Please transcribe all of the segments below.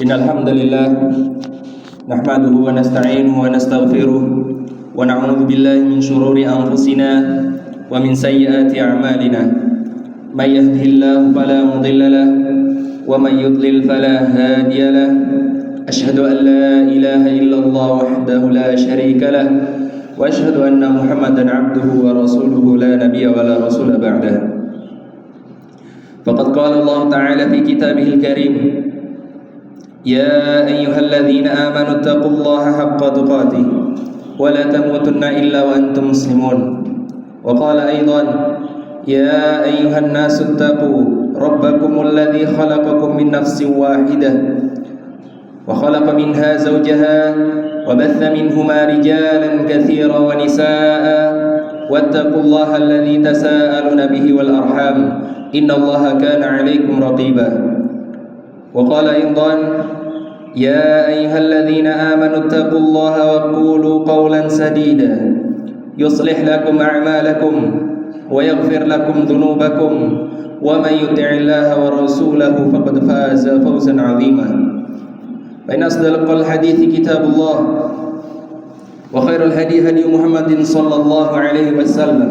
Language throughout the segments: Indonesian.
إن الحمد لله نحمده ونستعينه ونستغفره ونعوذ بالله من شرور أنفسنا ومن سيئات أعمالنا من يهده الله فلا مضل له ومن يضلل فلا هادي له أشهد أن لا إله إلا الله وحده لا شريك له وأشهد أن محمدا عبده ورسوله لا نبي ولا رسول بعده فقد قال الله تعالى في كتابه الكريم يا أيها الذين آمنوا اتقوا الله حق تقاته ولا تموتن إلا وأنتم مسلمون وقال أيضا يا أيها الناس اتقوا ربكم الذي خلقكم من نفس واحدة وخلق منها زوجها وبث منهما رجالا كثيرا ونساء واتقوا الله الذي تساءلون به والأرحام إن الله كان عليكم رقيبا وقال أيضا يا أيها الذين آمنوا اتقوا الله وقولوا قولا سديدا يصلح لكم أعمالكم ويغفر لكم ذنوبكم ومن يطع الله ورسوله فقد فاز فوزا عظيما فإن أصدق الحديث كتاب الله وخير الهدي هدي محمد صلى الله عليه وسلم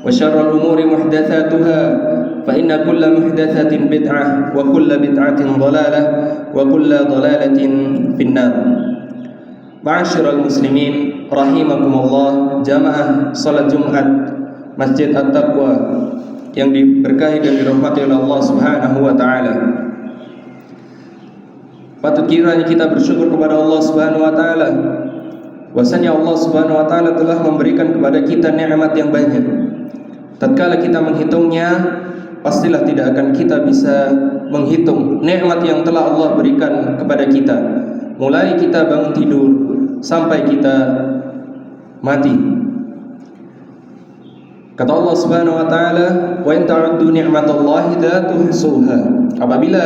وشر الأمور محدثاتها فإن كل محدثة بدعة وكل بدعة ضلالة وكل ضلالة في النار. Ma'asyiral muslimin rahimakumullah, jamaah salat Jumat Masjid At-Taqwa yang diberkahi dan dirahmati oleh Allah Subhanahu wa taala. Patut kiranya kita bersyukur kepada Allah Subhanahu wa taala. Bahwasanya Allah Subhanahu wa taala telah memberikan kepada kita nikmat yang banyak. Tatkala kita menghitungnya, pastilah tidak akan kita bisa menghitung nikmat yang telah Allah berikan kepada kita. Mulai kita bangun tidur sampai kita mati. Kata Allah Subhanahu wa taala, "Wa in ta'uddu ni'matallahi la tuhsuha." Apabila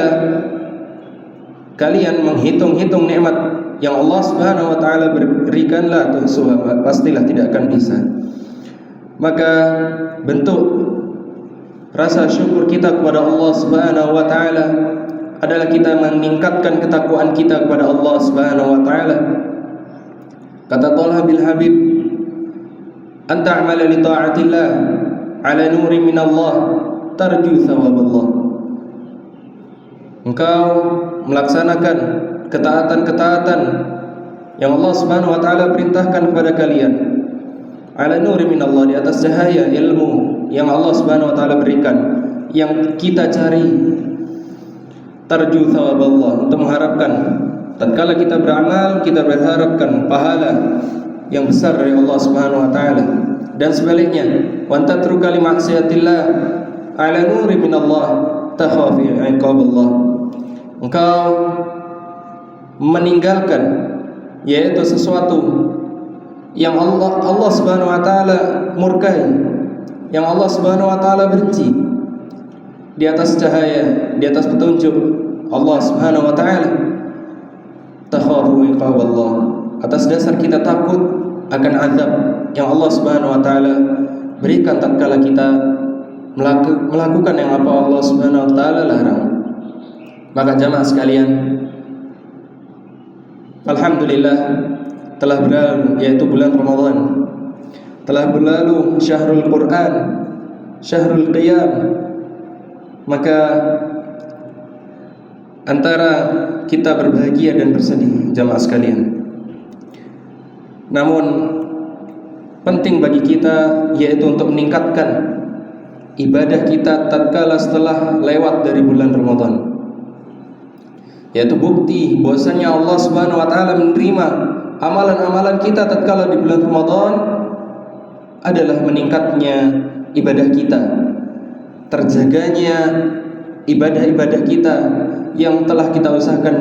kalian menghitung-hitung nikmat yang Allah Subhanahu wa taala berikan, la tuhsuha, pastilah tidak akan bisa. Maka bentuk rasa syukur kita kepada Allah Subhanahu wa taala adalah kita meningkatkan ketakwaan kita kepada Allah Subhanahu wa taala. Kata Talha bin Habib, "Anta a'mala li ta'atillah 'ala nuri min Allah tarju thawab Allah." Engkau melaksanakan ketaatan-ketaatan yang Allah Subhanahu wa taala perintahkan kepada kalian, ala nuri min Allah, di atas cahaya ilmu yang Allah Subhanahu wa taala berikan, yang kita cari tarju thawab Allah, untuk mengharapkan tatkala kita beramal kita berharapkan pahala yang besar dari Allah Subhanahu wa taala. Dan sebaliknya, wa tatruka li maksiatillah ala nuri min Allah takhafi iqab Allah. Engkau meninggalkan yaitu sesuatu yang Allah Subhanahu wa taala murkai, yang Allah Subhanahu wa taala benci, di atas cahaya, di atas petunjuk Allah Subhanahu wa taala, takhafu iqab Allah, atas dasar kita takut akan azab yang Allah Subhanahu wa taala berikan tatkala kita melakukan yang apa Allah Subhanahu wa taala larang. Maka jamaah sekalian, alhamdulillah telah berlalu yaitu bulan Ramadan, telah berlalu syahrul Quran, syahrul qiyam. Maka antara kita berbahagia dan bersedih jamaah sekalian. Namun penting bagi kita yaitu untuk meningkatkan ibadah kita tatkala setelah lewat dari bulan Ramadan. Yaitu bukti bahwasanya Allah Subhanahu wa taala menerima amalan-amalan kita tatkala di bulan Ramadan adalah meningkatnya ibadah kita, terjaganya ibadah-ibadah kita yang telah kita usahakan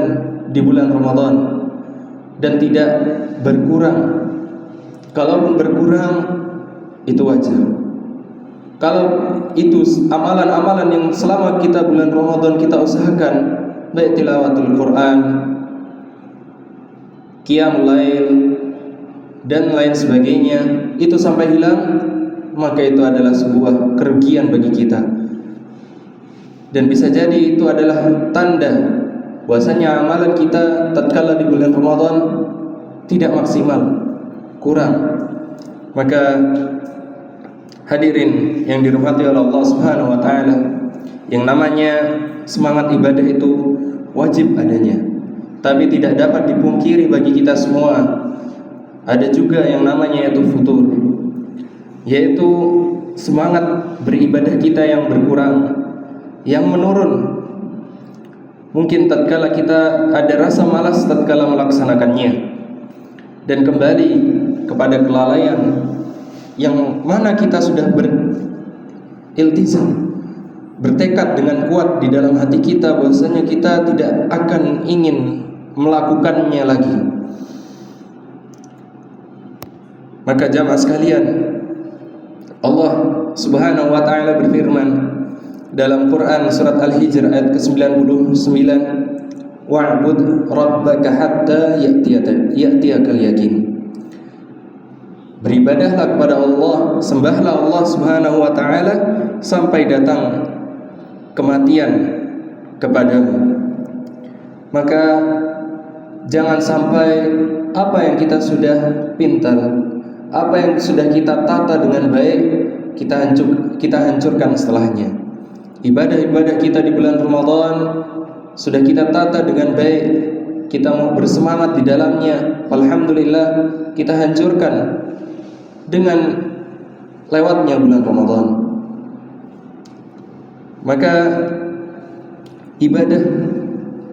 di bulan Ramadan, dan tidak berkurang. Kalaupun berkurang itu wajar. Kalau itu amalan-amalan yang selama kita bulan Ramadan kita usahakan, baik tilawatul Quran, qiyamul lail dan lain sebagainya, itu sampai hilang, maka itu adalah sebuah kerugian bagi kita. Dan bisa jadi itu adalah tanda bahwasanya amalan kita tatkala di bulan Ramadan tidak maksimal, kurang. Maka hadirin yang dirahmati oleh Allah Subhanahu wa taala, yang namanya semangat ibadah itu wajib adanya, tapi tidak dapat dipungkiri bagi kita semua ada juga yang namanya yaitu futur, yaitu semangat beribadah kita yang berkurang, yang menurun. Mungkin tatkala kita ada rasa malas tatkala melaksanakannya, dan kembali kepada kelalaian yang mana kita sudah beriltizam, bertekad dengan kuat di dalam hati kita bahwasanya kita tidak akan ingin melakukannya lagi. Maka jamaah sekalian, Allah Subhanahu wa taala berfirman dalam Quran surat Al-Hijr ayat ke-99, wa'bud rabbaka hatta ya'tiyakal yakin. Beribadahlah kepada Allah, sembahlah Allah Subhanahu wa taala sampai datang kematian kepadamu. Maka jangan sampai apa yang kita sudah pintar, apa yang sudah kita tata dengan baik, kita hancurkan setelahnya. Ibadah-ibadah kita di bulan Ramadan sudah kita tata dengan baik, kita mau bersemangat di dalamnya, alhamdulillah kita hancurkan dengan lewatnya bulan Ramadan. Maka ibadah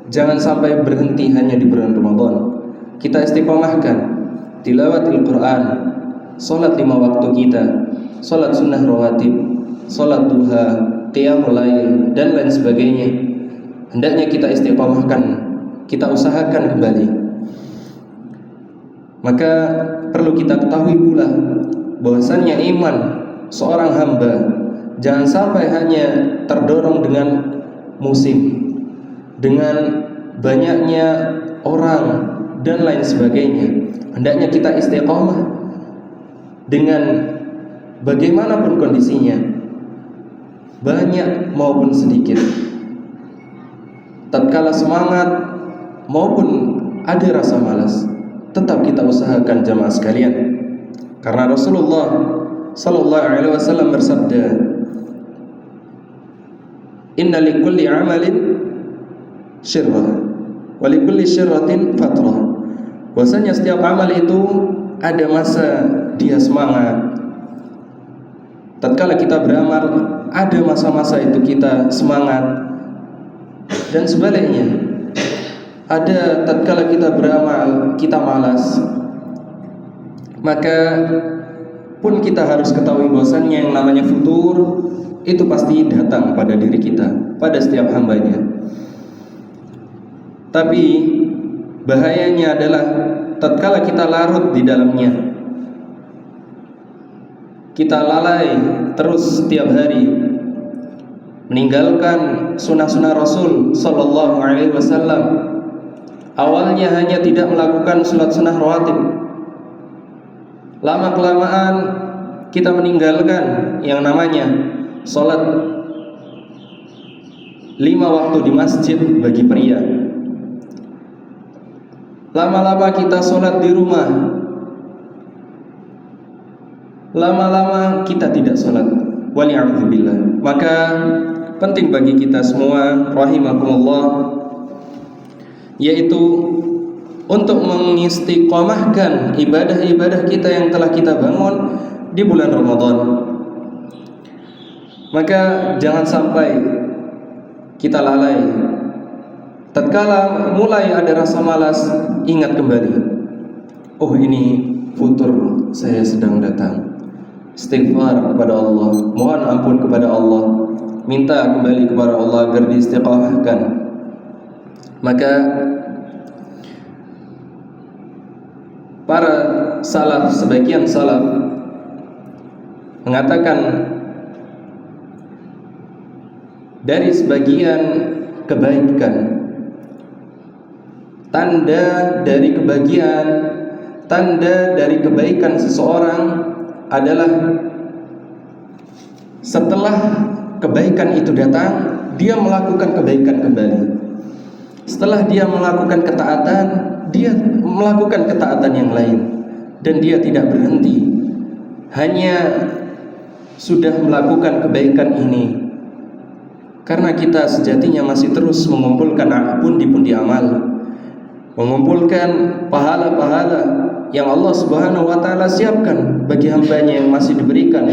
jangan sampai berhenti hanya di bulan Ramadan. Kita istiqomahkan tilawatil Quran, salat 5 waktu kita, salat sunnah rawatib, salat duha, qiyamul lail dan lain sebagainya. Hendaknya kita istiqomahkan, kita usahakan kembali. Maka perlu kita ketahui pula bahwasannya iman seorang hamba jangan sampai hanya terdorong dengan musim, dengan banyaknya orang dan lain sebagainya. Hendaknya kita istiqomah dengan bagaimanapun kondisinya, banyak maupun sedikit, tatkala semangat maupun ada rasa malas, tetap kita usahakan jamaah sekalian. Karena Rasulullah sallallahu alaihi wasallam bersabda, inna likulli amalin syirrah wa likulli syirratin fatrah. Bahwasanya setiap amal itu ada masa dia semangat. Tatkala kita beramal, ada masa-masa itu kita semangat. Dan sebaliknya, ada tatkala kita beramal, kita malas. Maka pun kita harus ketahui bahwasannya yang namanya futur itu pasti datang pada diri kita, pada setiap hambanya. Tapi bahayanya adalah tatkala kita larut di dalamnya, kita lalai terus setiap hari, meninggalkan sunnah-sunnah Rasul sallallahu alaihi wasallam. Awalnya hanya tidak melakukan salat sunnah rawatib, lama-kelamaan kita meninggalkan yang namanya salat 5 waktu di masjid bagi pria. Lama-lama kita salat di rumah, lama-lama kita tidak salat, wali'udzubillah. Maka penting bagi kita semua rahimakumullah, yaitu untuk mengistiqomahkan ibadah-ibadah kita yang telah kita bangun di bulan Ramadan. Maka jangan sampai kita lalai. Tatkala mulai ada rasa malas, ingat kembali, oh ini futur saya sedang datang. Istighfar kepada Allah, mohon ampun kepada Allah, minta kembali kepada Allah agar diistiqamahkan. Maka para salaf, sebagian salaf mengatakan dari sebagian kebaikan, tanda dari kebaikan seseorang adalah setelah kebaikan itu datang, dia melakukan kebaikan kembali. Setelah dia melakukan ketaatan, dia melakukan ketaatan yang lain, dan dia tidak berhenti hanya sudah melakukan kebaikan ini. Karena kita sejatinya masih terus mengumpulkan pundi-pundi amal, mengumpulkan pahala-pahala yang Allah Subhanahu wa taala siapkan bagi hambanya yang masih diberikan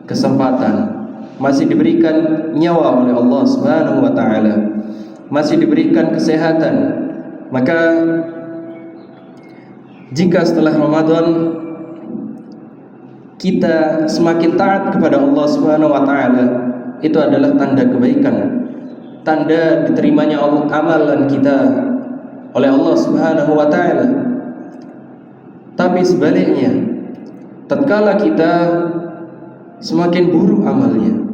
kesempatan, masih diberikan nyawa oleh Allah Subhanahu wa taala, masih diberikan kesehatan. Maka jika setelah Ramadan kita semakin taat kepada Allah Subhanahu wa taala, itu adalah tanda kebaikan, tanda diterimanya amalan kita oleh Allah Subhanahu wa taala. Tapi sebaliknya, tatkala kita semakin buruk amalnya,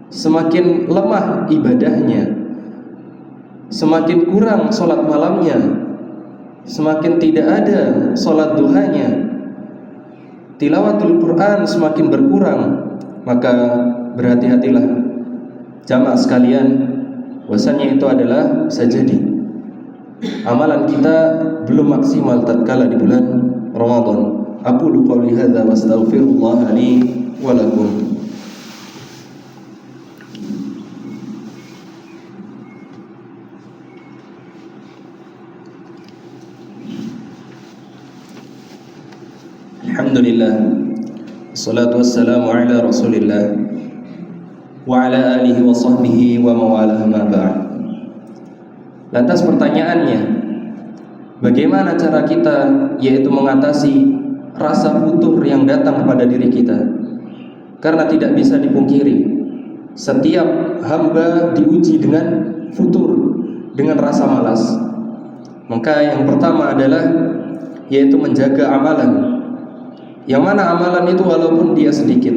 semakin lemah ibadahnya, semakin kurang sholat malamnya, semakin tidak ada sholat duhanya, tilawatul Quran semakin berkurang, maka berhati-hatilah jamaah sekalian, bahwasanya itu adalah bisa jadi amalan kita belum maksimal tatkala di bulan Ramadan. Aqulu qouli hadza wa astaghfirullah li wa lakum. Alhamdulillah, wassalatu wassalamu ala Rasulillah wa ala alihi wa sahbihi wa mawalah ma ba'd. Lantas pertanyaannya, bagaimana cara kita yaitu mengatasi rasa futur yang datang kepada diri kita? Karena tidak bisa dipungkiri, setiap hamba diuji dengan futur, dengan rasa malas. Maka yang pertama adalah yaitu menjaga amalan, yang mana amalan itu walaupun dia sedikit.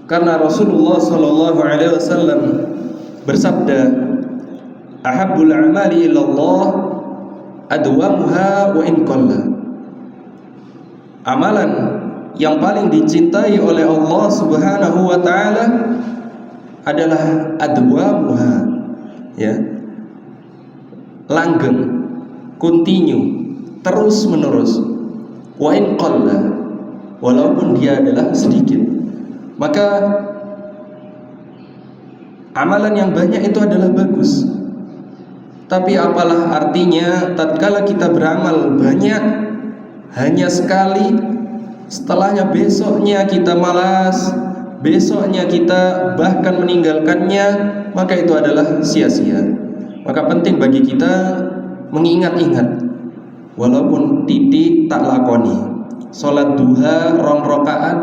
Karena Rasulullah sallallahu alaihi wasallam bersabda, "Ahabbul a'mali ila Allah adwamuha wa in qalla." Amalan yang paling dicintai oleh Allah Subhanahu wa taala adalah adwamuha, ya. Langgeng, continue, terus menerus. Wa in qalla, walaupun dia adalah sedikit. Maka amalan yang banyak itu adalah bagus. Tapi apalah artinya tatkala kita beramal banyak hanya sekali, setelahnya besoknya kita malas, besoknya kita bahkan meninggalkannya, maka itu adalah sia-sia. Maka penting bagi kita mengingat-ingat, walaupun titik tak lakoni, sholat duha 2 rakaat,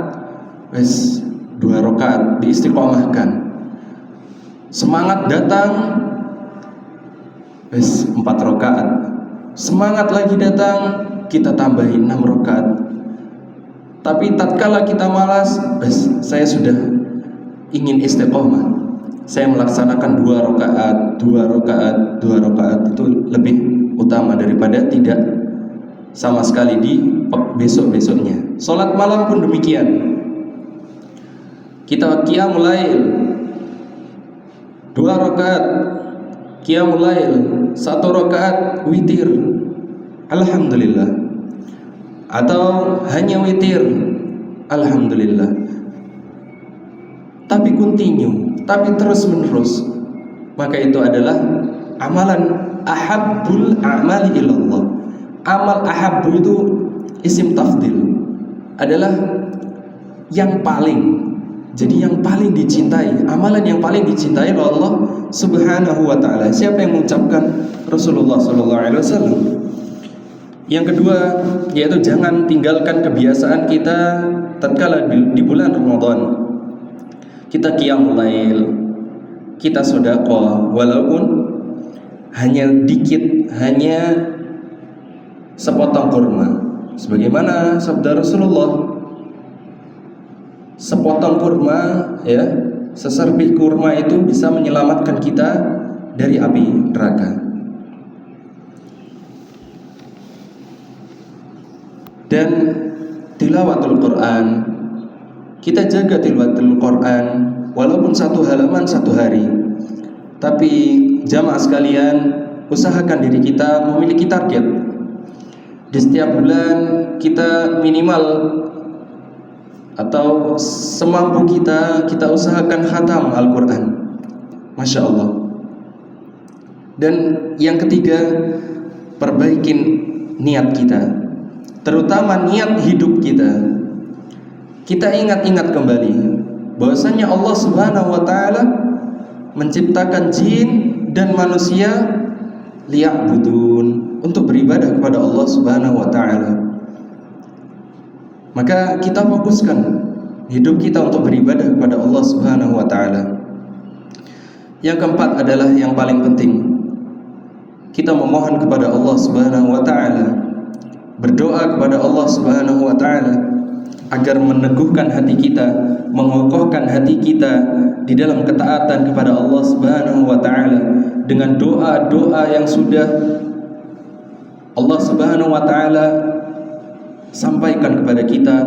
wes 2 rakaat diistiqomahkan. Semangat datang, wes 4 rakaat. Semangat lagi datang, kita tambahin 6 rakaat. Tapi tatkala kita malas, wes saya sudah ingin istiqomah, saya melaksanakan 2 rakaat, 2 rakaat, 2 rakaat. Itu lebih utama daripada tidak sama sekali di besok-besoknya. Salat malam pun demikian. Kita qiyamul lail 2 rakaat, qiyamul lail 1 rakaat witir, alhamdulillah. Atau hanya witir, alhamdulillah. Tapi continue, tapi terus menerus, maka itu adalah amalan ahabbul a'mali ilallah. Amal ahabbu itu isim tafdil, adalah yang paling. Jadi yang paling dicintai, amalan yang paling dicintai oleh Allah Subhanahu wa taala. Siapa yang mengucapkan? Rasulullah sallallahu alaihi wasallam. Yang kedua, yaitu jangan tinggalkan kebiasaan kita tatkala di bulan Ramadan. Kita qiyamul lail, kita sedekah walaupun hanya dikit, hanya sepotong kurma. Sebagaimana sabda Rasulullah, sepotong kurma, ya, seserbih kurma itu bisa menyelamatkan kita dari api neraka. Dan tilawatul Quran, kita jaga tilawatul Quran walaupun 1 halaman 1 hari. Tapi jamaah sekalian, usahakan diri kita memiliki target. Di setiap bulan kita minimal atau semampu kita usahakan khatam Al-Quran. Masya Allah. Dan yang ketiga, perbaikin niat kita, terutama niat hidup kita. Kita ingat-ingat kembali bahwasanya Allah Subhanahu wa taala menciptakan jin dan manusia liya'budun, untuk beribadah kepada Allah Subhanahu wa taala. Maka kita fokuskan hidup kita untuk beribadah kepada Allah Subhanahu wa taala. Yang keempat adalah yang paling penting. Kita memohon kepada Allah Subhanahu wa taala, berdoa kepada Allah Subhanahu wa taala agar meneguhkan hati kita, mengokohkan hati kita di dalam ketaatan kepada Allah Subhanahu wa taala dengan doa-doa yang sudah Allah Subhanahu wa taala sampaikan kepada kita,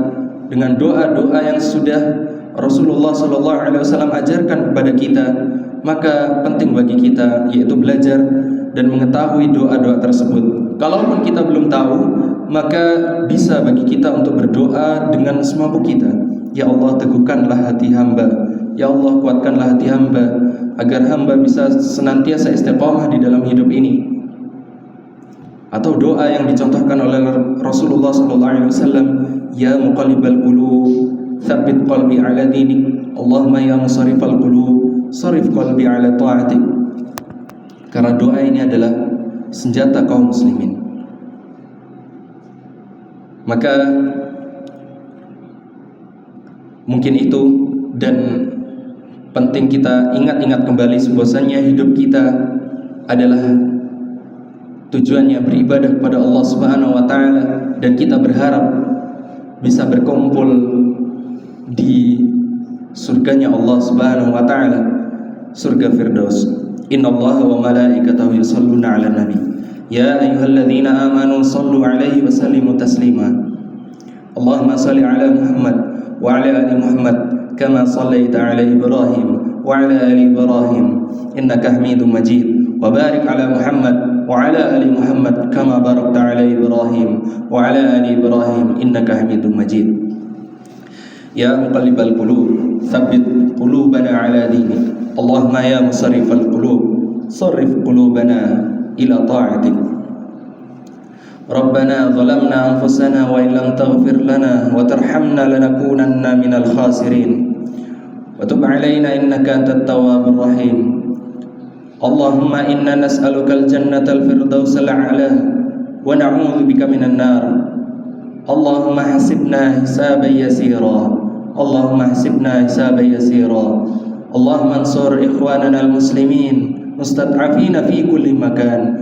dengan doa-doa yang sudah Rasulullah sallallahu alaihi wasallam ajarkan kepada kita. Maka penting bagi kita yaitu belajar dan mengetahui doa-doa tersebut. Kalaupun kita belum tahu, maka bisa bagi kita untuk berdoa dengan semampu kita. Ya Allah, teguhkanlah hati hamba. Ya Allah, kuatkanlah hati hamba agar hamba bisa senantiasa istiqamah di dalam hidup ini. Atau doa yang dicontohkan oleh Rasulullah SAW, ya muqallibal qulub, tsabbit qalbi ala dinik. Allahumma ya musarrifal qulub, sarif qalbi ala ta'atik. Karena doa ini adalah senjata kaum muslimin. Maka mungkin itu, dan penting kita ingat-ingat kembali bahwasanya hidup kita adalah tujuannya beribadah kepada Allah Subhanahu wa taala, dan kita berharap bisa berkumpul di surganya Allah Subhanahu wa taala, surga Firdaus. Innallaha wa malaikatahu yusholluna 'alan nabi. Ya ayyuhalladzina amanu shallu 'alaihi wa sallimu taslima. Allahumma shalli 'ala Muhammad wa 'ala ali Muhammad kama shallaita 'ala Ibrahim wa 'ala ali Ibrahim innaka Hamidum Majid. Wa barik 'ala Muhammad wa 'ala ali Muhammad kama barakta 'ala Ibrahim wa 'ala ali Ibrahim innaka Hamidum Majid. Ya muqallibal qulub, tsabbit qulubana 'ala dinik. Allahumma ya musarrifal qulub, sarrif qulubana ila ta'atik. Rabbana zalamna anfusana wa illam taghfir lana wa tarhamna lanakunanna minal khasirin. Wa tub 'alaina innaka antat tawwabur rahim. Allahumma inna nas'aluka al-jannata al-firdaus al-a'la wa na'udzu bika minan nar. Allahumma hasibna hisaban yasira. Allahumma hasibna hisaban yasira. Allahumma ansur ikhwanana al-muslimin mustad'afina fi kulli makan.